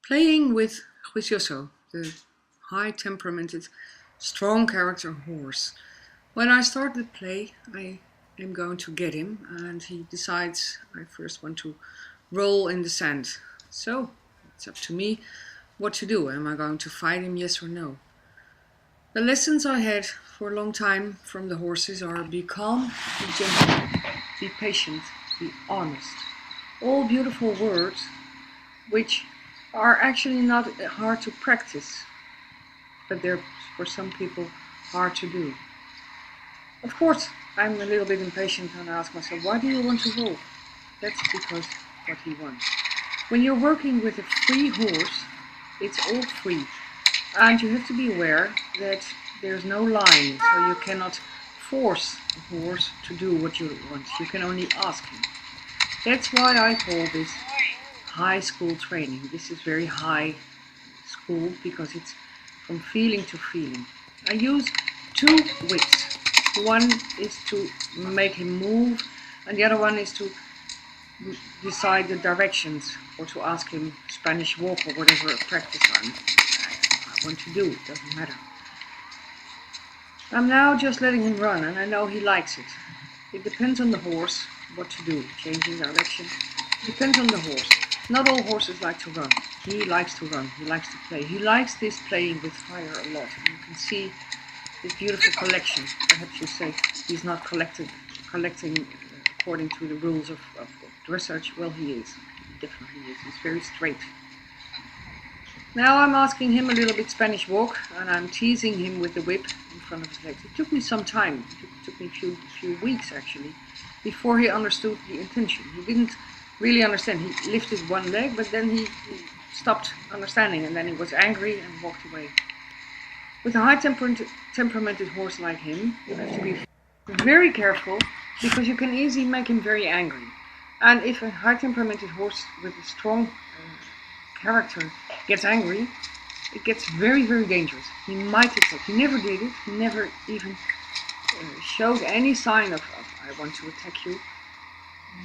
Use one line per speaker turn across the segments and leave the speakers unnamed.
Playing with Juicioso, the high-temperamented, strong character horse. When I start the play, I am going to get him, and he decides I first want to roll in the sand. So, it's up to me what to do. Am I going to fight him, yes or no? The lessons I had for a long time from the horses are be calm, be gentle, be patient, be honest. All beautiful words which are actually not hard to practice, but they're for some people hard to do. Of course, I'm a little bit impatient and I ask myself, why do you want to roll? That's because what he wants. When you're working with a free horse, it's all free. And you have to be aware that there's no line, so you cannot force a horse to do what you want. You can only ask him. That's why I call this high school training. This is very high school because it's from feeling to feeling. I use two whips. One is to make him move, and the other one is to decide the directions or to ask him Spanish walk or whatever practice I want to do. It doesn't matter. I'm now just letting him run, and I know he likes it. It depends on the horse what to do, changing direction. It depends on the horse. Not all horses like to run. He likes to run. He likes to play. He likes this playing with fire a lot. And you can see this beautiful collection. Perhaps you say he's not collecting according to the rules of dressage. Well, he is. He definitely is. He's very straight. Now I'm asking him a little bit Spanish walk, and I'm teasing him with the whip in front of his legs. It took me some time. It took me a few weeks actually, before he understood the intention. He didn't really understand. He lifted one leg, but then he stopped understanding, and then he was angry and walked away. With a high-temperamented horse like him, you have to be very careful because you can easily make him very angry. And if a high-temperamented horse with a strong character gets angry, it gets very, very dangerous. He might attack. He never did it. He never even showed any sign of I want to attack you.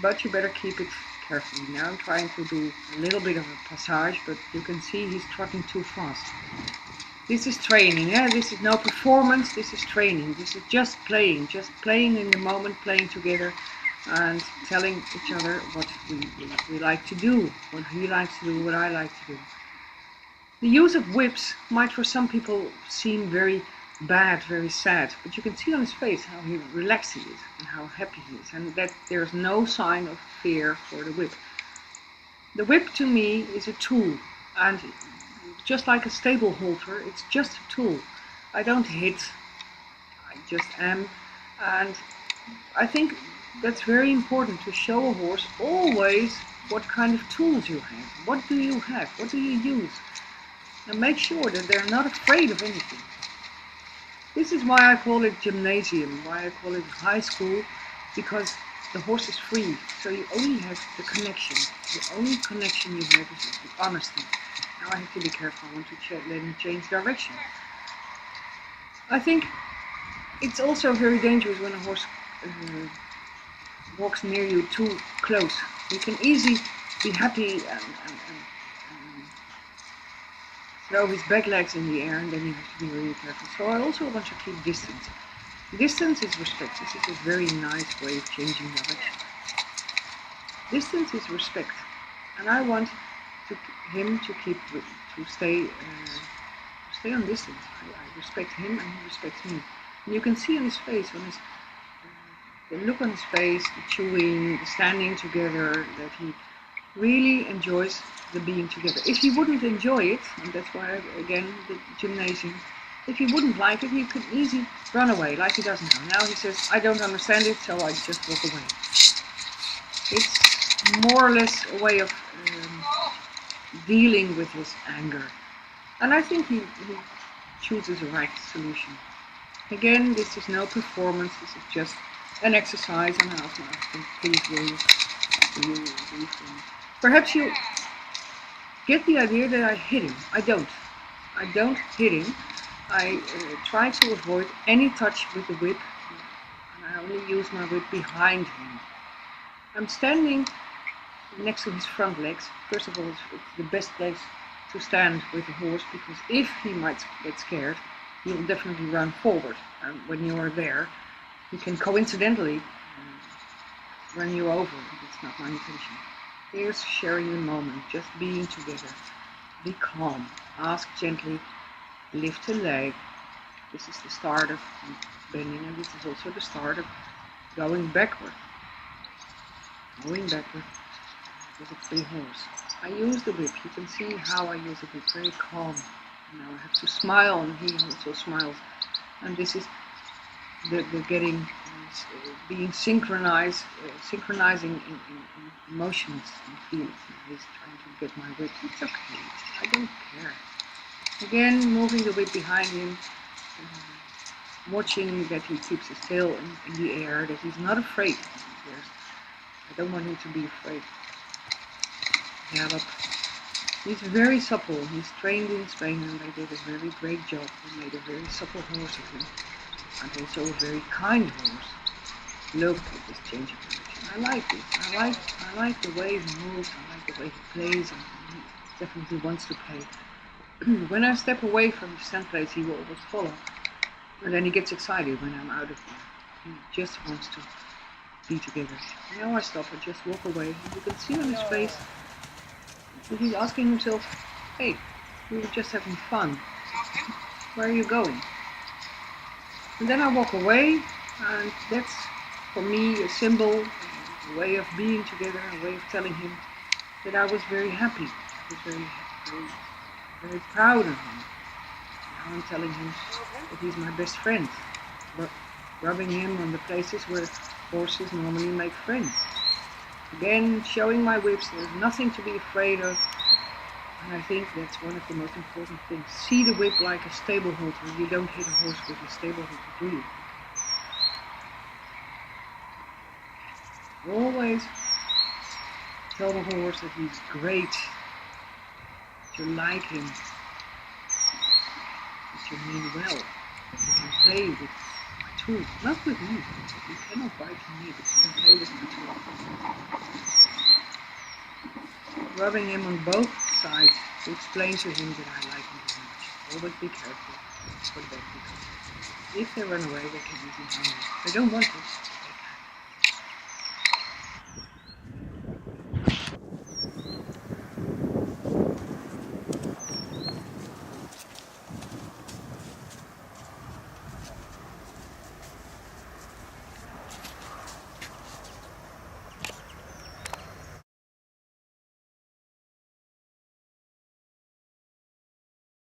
But you better keep it carefully. Now I'm trying to do a little bit of a passage, but you can see he's trotting too fast. This is training, yeah? This is no performance, this is training. This is just playing in the moment, playing together and telling each other what we like to do, what he likes to do, what I like to do. The use of whips might for some people seem very bad, very sad, but you can see on his face how relaxed he is and how happy he is, and that there's no sign of fear for the whip. The whip to me is a tool, and just like a stable halter, it's just a tool. I don't hit, I just am, and I think that's very important to show a horse always what kind of tools you have. What do you have? What do you use? And make sure that they're not afraid of anything. This is why I call it gymnasium, why I call it high school, because the horse is free, so you only have the connection. The only connection you have is the honesty. Now I have to be careful, I want to let him change direction. I think it's also very dangerous when a horse walks near you too close. You can easily be happy and throw his back legs in the air, and then you have to be really careful. So I also want to keep distance. Distance is respect. This is a very nice way of changing direction. Distance is respect, and I want him to stay on distance. I respect him, and he respects me. And you can see on his face, on his the look on his face, the chewing, the standing together, that he really enjoys the being together. If he wouldn't enjoy it, and that's why again the gymnasium, if he wouldn't like it, he could easily run away like he doesn't now. Now he says, I don't understand it, so I just walk away. It's more or less a way of dealing with his anger. And I think he chooses the right solution. Again, this is no performance, this is just an exercise, and I also ask him, please will you perhaps you get the idea that I hit him. I don't hit him. I try to avoid any touch with the whip, and I only use my whip behind him. I'm standing next to his front legs. First of all, it's the best place to stand with the horse, because if he might get scared, he will definitely run forward. And when you are there, he can coincidentally run you over. That's not my intention. Here's sharing the moment, just being together. Be calm. Ask gently. Lift a leg. This is the start of bending, and this is also the start of going backward. Going backward with a free horse. I use the whip. You can see how I use the whip. Very calm. Now I have to smile, and he also smiles. And this is the getting, being synchronizing in emotions and feelings. He's trying to get my whip. It's okay. I don't care. Again, moving the whip behind him, watching that he keeps his tail in the air, that he's not afraid. I don't want him to be afraid. Gallop. He's very supple. He's trained in Spain, and they did a very great job. They made a very supple horse of him, and also a very kind horse. Look at this change of direction. I like this. I like the way he moves. I like the way he plays, and he definitely wants to play. When I step away from the stand place, he will always follow. And then he gets excited when I'm out of there. He just wants to be together. Now I stop and just walk away. And you can see on his face that he's asking himself, hey, we were just having fun. Where are you going? And then I walk away, and that's for me a symbol, a way of being together, a way of telling him that I was very happy. I was very proud of him. Now I'm telling him that he's my best friend, but rubbing him on the places where horses normally make friends. Again, showing my whips, there's nothing to be afraid of, and I think that's one of the most important things. See the whip like a stable halter. You don't hit a horse with a stable halter, do you? Always tell the horse that he's great, that you like him, that you mean well, that you can play with my tool, not with me. You cannot bite me, but you can play with my tool. Rubbing him on both sides to explain to him that I like him very much. Always be careful for that, because if they run away, they can easily harm you. They don't want to.